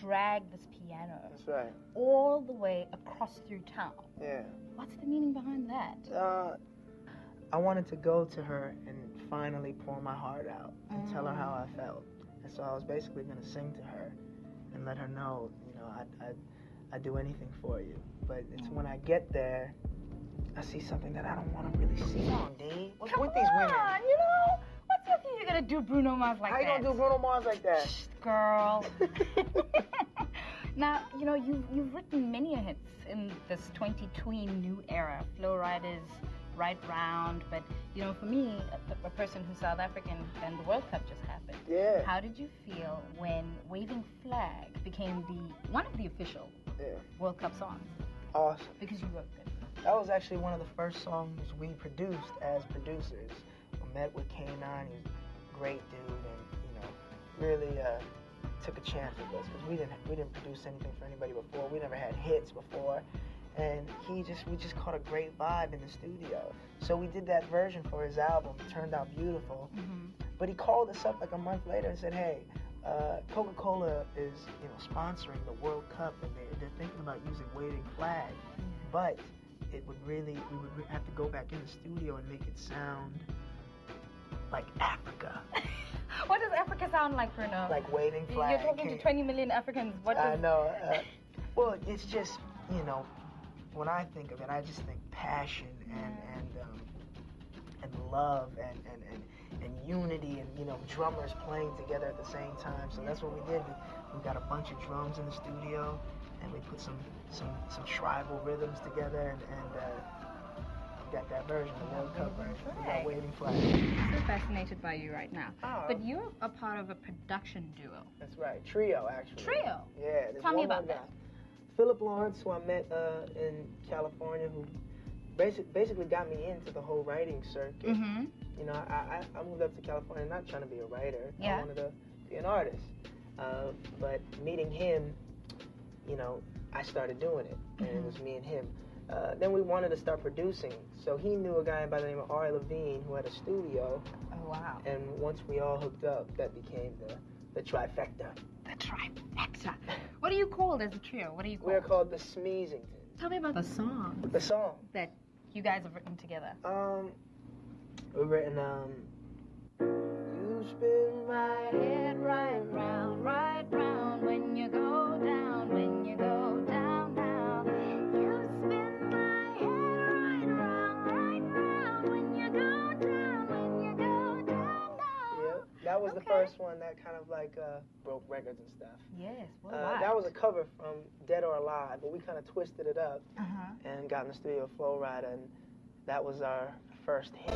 drag this piano. That's right. All the way across through town. Yeah. What's the meaning behind that? I wanted to go to her and finally pour my heart out and tell her how I felt. And so I was basically going to sing to her and let her know, you know, I'd do anything for you. But it's when I get there, I see something that I don't want to really see. Come on, D. What's with these women? Come on, you know? What's with you? You're going to do Bruno Mars like that? How you going to do Bruno Mars like that? Shh, girl. Now, you know, you've written many hits in this 20-tween new era. Flow Riders, Right Round. But, you know, for me, a person who's South African, and the World Cup just happened. Yeah. How did you feel when Waving Flag became one of the official World Cup songs? Awesome. Because you wrote it. That was actually one of the first songs we produced as producers. I met with K9, he was a great dude, and, you know, really took a chance with us because we didn't produce anything for anybody before. We never had hits before, and we just caught a great vibe in the studio. So we did that version for his album. It turned out beautiful. But he called us up like a month later and said, "Hey, Coca-Cola is, you know, sponsoring the World Cup, and they're thinking about using Waving Flag, but we would have to go back in the studio and make it sound like Africa." What does Africa sound like, Bruno? Like Waving Flag. You're talking to 20 million Africans. I know. Well, it's just, you know, when I think of it, I just think passion and love and unity, and, you know, drummers playing together at the same time. So that's what we did. We got a bunch of drums in the studio, and we put some tribal rhythms together, and got that version, the World Cup version. We got Waving Flag. I'm so fascinated by you right now. Oh. But you're a part of a production duo. That's right. Trio, actually. Trio? Yeah. Tell me about that. Philip Lawrence, who I met in California, who basically got me into the whole writing circuit. You know, I moved up to California not trying to be a writer. I wanted to be an artist. But meeting him, you know, I started doing it, and it was me and him. Then we wanted to start producing, so he knew a guy by the name of Ari Levine who had a studio. Oh, wow. And once we all hooked up, that became the trifecta. The trifecta. What are you called as a trio? What are you called? We're called the Smeezingtons. Tell me about the song. The song that you guys have written together. We've written you spin my head right round when you go down, when you go down now. You spin my head right round when you go down, when you go down now. Yep, that was the first one that kind of like broke records and stuff. Yes, that was a cover from Dead or Alive, but we kind of twisted it up and got in the studio with Flow Rider, and that was our first hit.